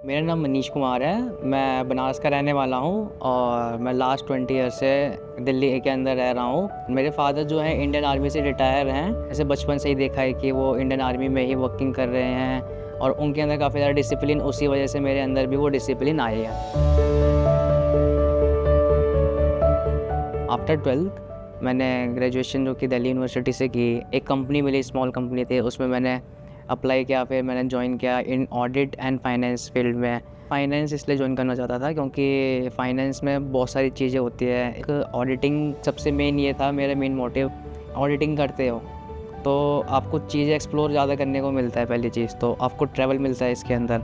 मेरा नाम मनीष कुमार है। मैं बनारस का रहने वाला हूँ और मैं लास्ट 20 ईयर से दिल्ली के अंदर रह रहा हूँ। मेरे फादर जो हैं इंडियन आर्मी से रिटायर हैं। ऐसे बचपन से ही देखा है कि वो इंडियन आर्मी में ही वर्किंग कर रहे हैं और उनके अंदर काफ़ी ज़्यादा डिसिप्लिन, उसी वजह से मेरे अंदर भी वो डिसिप्लिन आई है। आफ्टर 12th मैंने ग्रेजुएशन जो कि दिल्ली यूनिवर्सिटी से की। एक कंपनी मिली, स्मॉल कंपनी थी, उसमें मैंने अप्लाई किया। फिर मैंने जॉइन किया इन ऑडिट एंड फाइनेंस फील्ड में। फाइनेंस इसलिए जॉइन करना चाहता था क्योंकि फाइनेंस में बहुत सारी चीज़ें होती है। एक ऑडिटिंग सबसे मेन ये था, मेरा मेन मोटिव। ऑडिटिंग करते हो तो आपको चीज़ें एक्सप्लोर ज़्यादा करने को मिलता है। पहली चीज़ तो आपको ट्रैवल मिलता है इसके अंदर,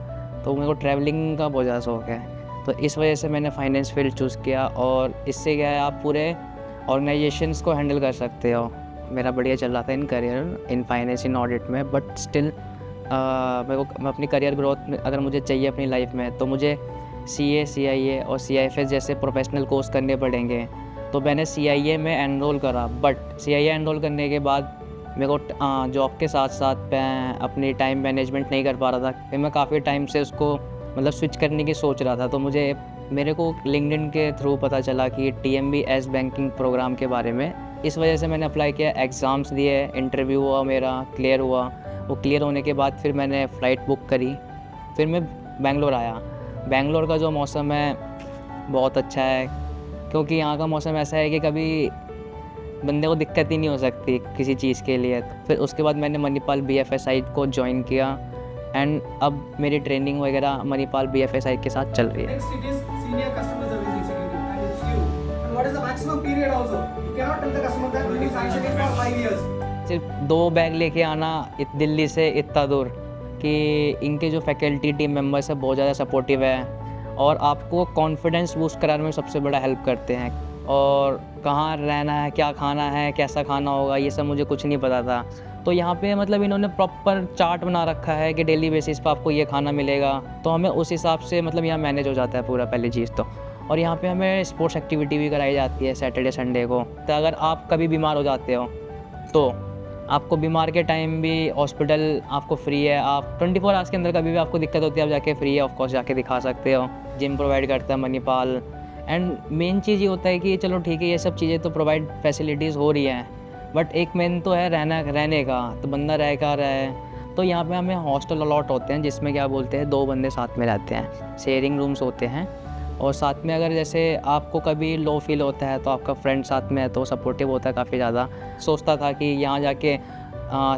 तो मेरे को ट्रैवलिंग का बहुत ज़्यादा शौक़ है, तो इस वजह से मैंने फाइनेंस फील्ड चूज़ किया। और इससे क्या है, आप पूरे ऑर्गेनाइजेशंस को हैंडल कर सकते हो। मेरा बढ़िया चल रहा था in career in finance in audit में, बट स्टिल मैं अपनी करियर ग्रोथ में अगर मुझे चाहिए अपनी लाइफ में, तो मुझे CA, CIA और CIFS जैसे प्रोफेशनल कोर्स करने पड़ेंगे। तो मैंने CIA में एनरोल करा, बट CIA एनरोल करने के बाद मेरे को जॉब के साथ साथ मैं अपनी टाइम मैनेजमेंट नहीं कर पा रहा था। फिर मैं काफ़ी टाइम से उसको मतलब स्विच करने की सोच रहा था। तो मेरे को लिंक्डइन के थ्रू पता चला कि TMB बैंकिंग प्रोग्राम के बारे में। इस वजह से मैंने अप्लाई किया, एग्ज़ाम्स दिए, इंटरव्यू हुआ, मेरा क्लियर हुआ। वो क्लियर होने के बाद फिर मैंने फ़्लाइट बुक करी। फिर मैं बेंगलोर आया। बेंगलोर का जो मौसम है बहुत अच्छा है, क्योंकि यहाँ का मौसम ऐसा है कि कभी बंदे को दिक्कत ही नहीं हो सकती किसी चीज़ के लिए। फिर उसके बाद मैंने मणिपाल BFSI को जॉइन किया एंड अब मेरी ट्रेनिंग वगैरह मणिपाल BFSI के साथ चल रही है। Next it is senior customer service executive and it's you. And what is the maximum period also? You cannot tell the customer that we will sanction it for 5 years. सिर्फ 2 bag लेके आना दिल्ली से इतना दूर, कि इनके जो फैकल्टी टीम मेंबर्स है बहुत ज़्यादा सपोर्टिव है और आपको कॉन्फिडेंस बूस्ट कराने में सबसे बड़ा हेल्प करते हैं। और कहाँ रहना है, क्या खाना है, कैसा खाना होगा, ये सब मुझे कुछ नहीं पता था। तो यहाँ पे मतलब इन्होंने प्रॉपर चार्ट बना रखा है कि डेली बेसिस पे आपको ये खाना मिलेगा, तो हमें उस हिसाब से मतलब यहाँ मैनेज हो जाता है पूरा, पहली चीज़ तो। और यहाँ पे हमें स्पोर्ट्स एक्टिविटी भी कराई जाती है सैटरडे संडे को। तो अगर आप कभी बीमार हो जाते हो तो आपको बीमार के टाइम भी हॉस्पिटल आपको फ्री है। आप 24 आवर्स के अंदर कभी भी आपको दिक्कत होती है, आप जाके फ्री है ऑफ कोर्स जाके दिखा सकते हो। जिम प्रोवाइड करता है मणिपाल। एंड मेन चीज़ ये होता है कि चलो ठीक है, ये सब चीज़ें तो प्रोवाइड फैसिलिटीज़ हो रही हैं, बट एक मेन तो है रहने का, तो बंदा रह का रहा है। तो यहाँ पे हमें हॉस्टल अलॉट होते हैं, जिसमें क्या बोलते हैं 2 बंदे साथ में रहते हैं, शेयरिंग रूम्स होते हैं। और साथ में अगर जैसे आपको कभी लो फील होता है तो आपका फ्रेंड साथ में है तो सपोर्टिव होता है काफ़ी ज़्यादा। सोचता था कि यहाँ जाके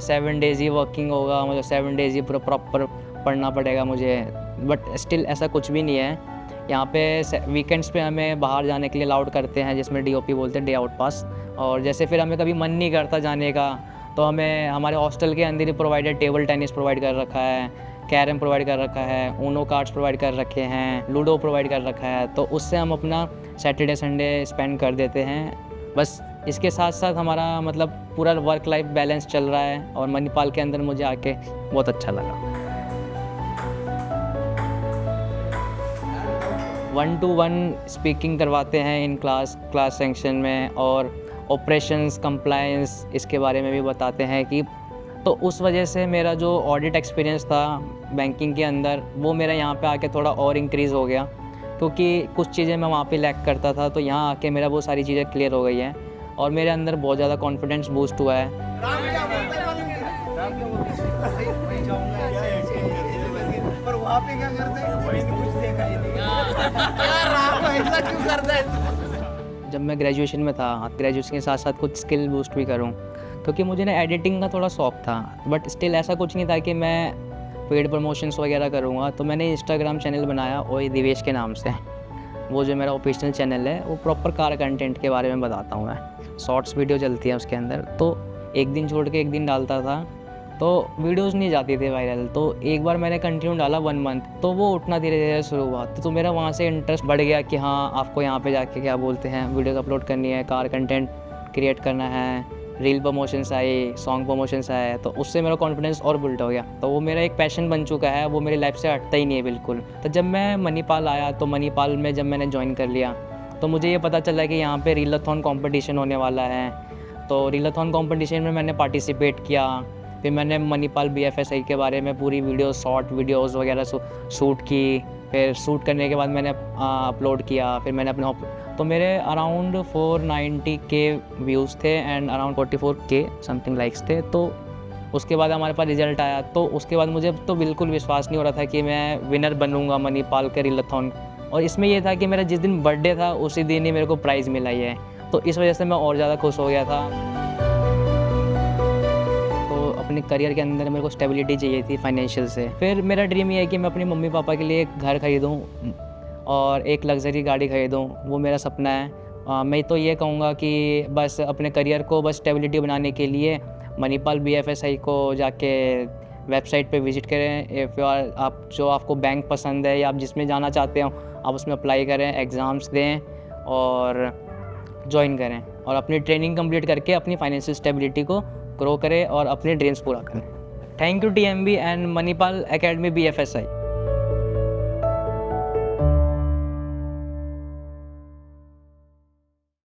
7 डेज़ ही वर्किंग होगा, मुझे 7 डेज़ ही पूरा प्रॉपर पढ़ना पड़ेगा मुझे, बट स्टिल ऐसा कुछ भी नहीं है। यहाँ पे वीकेंड्स पे हमें बाहर जाने के लिए अलाउड करते हैं, जिसमें DOP बोलते हैं, डे आउट पास। और जैसे फिर हमें कभी मन नहीं करता जाने का, तो हमें हमारे हॉस्टल के अंदर ही प्रोवाइडेड टेबल टेनिस प्रोवाइड कर रखा है, कैरम प्रोवाइड कर रखा है, ऊनो कार्ड्स प्रोवाइड कर रखे हैं, लूडो प्रोवाइड कर रखा है। तो उससे हम अपना सैटरडे संडे स्पेंड कर देते हैं। बस इसके साथ साथ हमारा मतलब पूरा वर्क लाइफ बैलेंस चल रहा है और मणिपाल के अंदर मुझे आके बहुत अच्छा लगा। 1-to-1 स्पीकिंग करवाते हैं इन क्लास सेक्शन में, और ऑपरेशंस, कंप्लायंस इसके बारे में भी बताते हैं कि। तो उस वजह से मेरा जो ऑडिट एक्सपीरियंस था बैंकिंग के अंदर, वो मेरा यहाँ पे आके थोड़ा और इंक्रीज़ हो गया, क्योंकि कुछ चीज़ें मैं वहाँ पे लैक करता था, तो यहाँ आके मेरा वो सारी चीज़ें क्लियर हो गई हैं और मेरे अंदर बहुत ज़्यादा कॉन्फिडेंस बूस्ट हुआ है। पर वहाँ पे क्या करते हैं, वही तो कुछ देखा ही नहीं। यार राम ऐसा क्यों करता है? जब मैं ग्रेजुएशन में था, ग्रेजुएशन के साथ साथ कुछ स्किल बूस्ट भी करूं, क्योंकि मुझे ना एडिटिंग का थोड़ा शौक़ था, बट स्टिल ऐसा कुछ नहीं था कि मैं पेड प्रमोशंस वगैरह करूंगा। तो मैंने इंस्टाग्राम चैनल बनाया ओए दिवेश के नाम से। वो जो मेरा ऑफिशियल चैनल है, वो प्रॉपर कार कंटेंट के बारे में बताता हूँ मैं। शॉर्ट्स वीडियो चलती है उसके अंदर, तो एक दिन छोड़ के एक दिन डालता था, तो वीडियोज़ नहीं जाती थी वायरल। तो एक बार मैंने कंटिन्यू डाला 1 मंथ, तो वो उठना धीरे धीरे शुरू हुआ। तो मेरा वहाँ से इंटरेस्ट बढ़ गया कि हाँ, आपको यहाँ पे जाके क्या बोलते हैं वीडियोज़ अपलोड करनी है, कार कंटेंट क्रिएट करना है, रील प्रमोशंस आए, सॉन्ग प्रमोशंस आए, तो उससे मेरा कॉन्फिडेंस और बिल्ड हो गया। तो वो मेरा एक पैशन बन चुका है, वो मेरी लाइफ से हटता ही नहीं है बिल्कुल। तो जब मैं मणिपाल आया, तो मणिपाल में जब मैंने ज्वाइन कर लिया, तो मुझे ये पता चला कि यहाँ पे रीलाथॉन कॉम्पिटिशन होने वाला है। तो रीलाथॉन कॉम्पिटिशन में मैंने पार्टिसिपेट किया। फिर मैंने मणिपाल BFSI के बारे में पूरी वीडियो शॉर्ट वीडियोस वगैरह शूट की। फिर शूट करने के बाद मैंने अपलोड किया। फिर मैंने अपने तो मेरे अराउंड 490K व्यूज़ थे and around 44K something likes थे। तो उसके बाद हमारे पास रिज़ल्ट आया, तो उसके बाद मुझे तो बिल्कुल विश्वास नहीं हो रहा था कि मैं विनर बनूंगा मणिपाल के रीलाथॉन। और इसमें ये था कि मेरा जिस दिन बर्थडे था उसी दिन ही मेरे को प्राइज़ मिला ही है, तो इस वजह से मैं और ज़्यादा खुश हो गया था। तो अपने करियर के अंदर मेरे को स्टेबिलिटी चाहिए थी फाइनेंशियल से। फिर मेरा ड्रीम ये है कि मैं अपने मम्मी पापा के लिए एक घर खरीदूँ और एक लग्जरी गाड़ी खरीदूँ, वो मेरा सपना है। मैं तो ये कहूँगा कि बस अपने करियर को बस स्टेबिलिटी बनाने के लिए मणिपाल BFSI को जाके वेबसाइट पे विज़िट करें। इफ़ यू आर आपको बैंक पसंद है या आप जिसमें जाना चाहते हो आप उसमें अप्लाई करें, एग्ज़ाम्स दें और जॉइन करें और अपनी ट्रेनिंग कंप्लीट करके अपनी फाइनेंशियल स्टेबिलिटी को ग्रो करें और अपने ड्रीम्स पूरा करें। Thank you TMB and Manipal academy BFSI।